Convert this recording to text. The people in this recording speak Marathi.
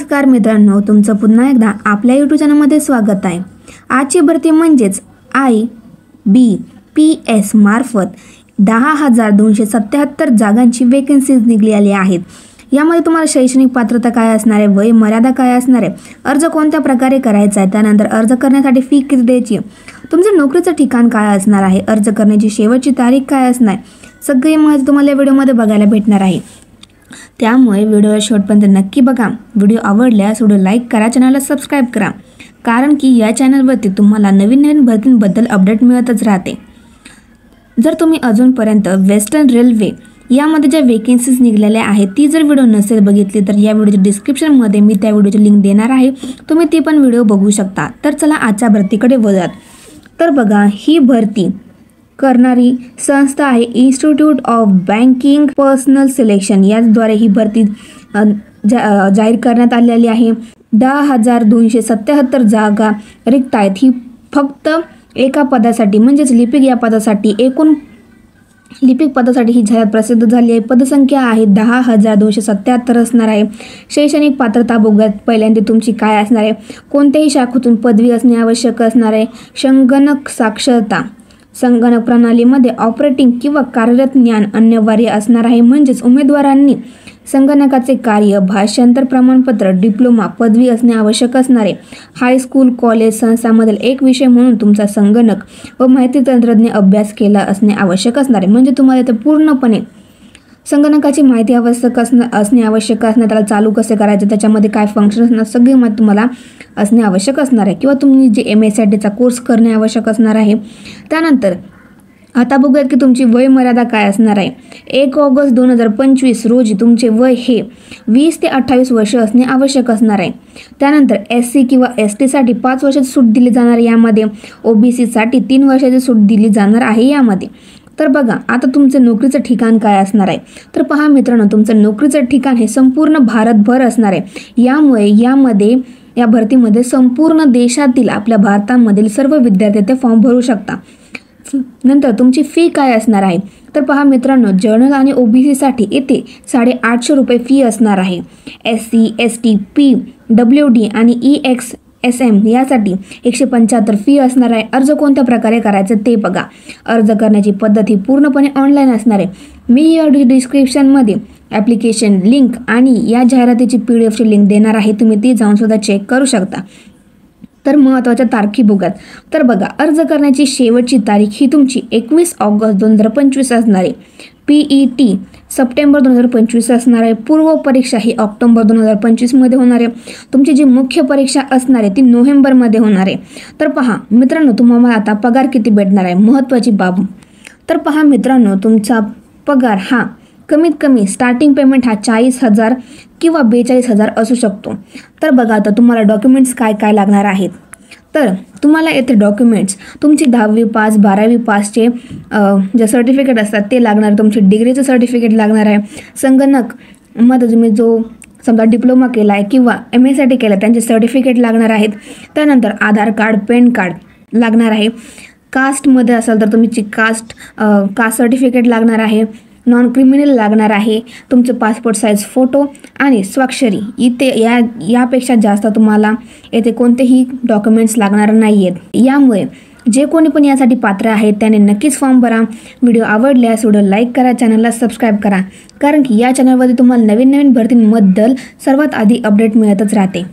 नमस्कार मित्रांनो, तुमचं पुन्हा एकदा आपल्या यूट्यूब चॅनलमध्ये स्वागत आहे। आजची भरती म्हणजेच IBPS मार्फत 10,277 जागांची वेकेन्सीज निघालेली आहेत। यामध्ये तुम्हाला शैक्षणिक पात्रता काय असणार आहे, वय मर्यादा काय असणार आहे, अर्ज कोणत्या प्रकारे करायचा आहे, त्यानंतर अर्ज करण्यासाठी फी किती द्यायची, तुमचं नोकरीचं ठिकाण काय असणार आहे, अर्ज करण्याची शेवटची तारीख काय असणार, सगळी माहिती तुम्हाला या व्हिडिओमध्ये बघायला भेटणार आहे। त्यामुळे व्हिडिओ शेवटपर्यंत नक्की बघा। व्हिडिओ आवडल्यास व्हिडिओ लाईक करा, चॅनलला सबस्क्राइब करा, कारण की या चॅनलवरती तुम्हाला नवीन भरतींबद्दल अपडेट मिळतच राहते। जर तुम्ही अजूनपर्यंत वेस्टर्न रेल्वे यामध्ये ज्या वेकेन्सीज निघालेल्या आहेत ती जर व्हिडिओ नसेल बघितली तर या व्हिडिओच्या डिस्क्रिप्शनमध्ये मी त्या व्हिडिओची लिंक देणार आहे, तुम्ही ती पण व्हिडिओ बघू शकता। तर चला आजच्या भरतीकडे वळूयात। तर बघा, ही भरती करणारी संस्था आहे institute of banking personal selection. याद्वारे ही भरती जाहीर करण्यात आलेली आहे। 10,277 जागा रिक्त आहेत। ही फक्त एका पदासाठी म्हणजेच लिपिक या पदासाठी, एकूण लिपिक पदासाठी ही जाहिरात प्रसिद्ध झाली आहे। पदसंख्या आहे 10,277 असणार आहे। शैक्षणिक पात्रता बघूयात पहिल्यांदा तुमची काय असणार आहे। कोणत्याही शाखेतून पदवी असणे आवश्यक असणार आहे। संगणक साक्षरता, संगणक प्रणालीमध्ये ऑपरेटिंग किंवा कार्यरत ज्ञान अनिवार्य असणार आहे। म्हणजेच उमेदवारांनी संगणकाचे कार्य, भाषांतर प्रमाणपत्र, डिप्लोमा पदवी असणे आवश्यक असणार आहे। हायस्कूल, कॉलेज, संस्थांमधील एक विषय म्हणून तुमचा संगणक व माहिती तंत्रज्ञान अभ्यास केला असणे आवश्यक असणार आहे। म्हणजे तुम्हाला इथे पूर्णपणे संगणकाची माहिती असणे आवश्यक असणार, त्याला चालू कसे करायचे, त्याच्यामध्ये काय फंक्शन असणार, सगळी माहिती तुम्हाला असणे आवश्यक असणार आहे। किंवा तुम्ही जे MSITचा कोर्स करणे आवश्यक असणार आहे। त्यानंतर आता बघूयात की तुमची वय मर्यादा काय असणार आहे। 1 ऑगस्ट 2025 रोजी तुमचे वय हे 20 ते 28 वर्ष असणे आवश्यक असणार आहे। त्यानंतर SC किंवा ST साठी 5 वर्षाची सूट दिली जाणार यामध्ये, OBC साठी 3 वर्षाची सूट दिली जाणार आहे यामध्ये। तर बघा, आता तुमचं नोकरीचं ठिकाण काय असणार आहे। तर पहा मित्रांनो, तुमचं नोकरीचं ठिकाण हे संपूर्ण भारतभर असणार आहे। यामुळे या भरतीमध्ये संपूर्ण देशातील, आपल्या भारतामधील सर्व विद्यार्थी ते फॉर्म भरू शकता। नंतर तुमची फी काय असणार आहे। तर पहा मित्रांनो, जनरल आणि OBC साठी येथे 850 रुपये फी असणार आहे। SC, ST, PWD आणि EXSM यासाठी 175 फी असणार आहे। अर्ज कोणत्या प्रकारे करायचं ते बघा। अर्ज करण्याची पद्धत ही पूर्णपणे ऑनलाईन असणार आहे। मी या डिस्क्रिप्शनमध्ये ॲप्लिकेशन लिंक आणि या जाहिरातीची PDF लिंक देणार आहे, तुम्ही ती जाऊन सुद्धा चेक करू शकता। तर महत्त्वाच्या तारखी बघूयात। तर बघा, अर्ज करण्याची शेवटची तारीख ही तुमची 21 ऑगस्ट 2025 असणार आहे। PET सप्टेंबर 2025 असणार आहे। पूर्व परीक्षा ही ऑक्टोबर 2025 मध्ये होणार आहे। तुमची जी मुख्य परीक्षा असणार आहे ती नोव्हेंबरमध्ये होणार आहे। तर पहा मित्रांनो, तुम्हाला आता पगार किती भेटणार आहे, महत्त्वाची बाब। तर पहा मित्रांनो, तुमचा पगार हा कमीत कमी स्टार्टिंग पेमेंट हा 40,000 किंवा 42,000 असू शकतो। तर बघा, आता तुम्हाला डॉक्युमेंट्स काय काय लागणार आहेत। तर तुम्हाला येथे डॉक्युमेंट्स तुमची 10वी पास, 12वी पासचे जे सर्टिफिकेट असतात ते लागणार, तुमचे डिग्रीचं सर्टिफिकेट लागणार आहे। संगणकमध्ये तुम्ही जो समजा डिप्लोमा केला आहे किंवा MSIT केला त्यांचे सर्टिफिकेट लागणार आहेत। त्यानंतर आधार कार्ड, पॅन कार्ड लागणार आहे। कास्टमध्ये असाल तर तुमची कास्ट सर्टिफिकेट लागणार आहे। नॉन क्रिमिनल लागणार आहे। तुमचं पासपोर्ट साईज फोटो आणि स्वाक्षरी, इथे यापेक्षा जास्त तुम्हाला येथे कोणतेही डॉक्युमेंट्स लागणार नाही आहेत। यामुळे जे कोणी पण यासाठी पात्र आहेत त्याने नक्कीच फॉर्म भरा। व्हिडिओ आवडल्यास व्हिडिओ लाईक करा, चॅनलला सबस्क्राईब करा, कारण की या चॅनलवरती तुम्हाला नवीन भरतींबद्दल सर्वात आधी अपडेट मिळतच राहते।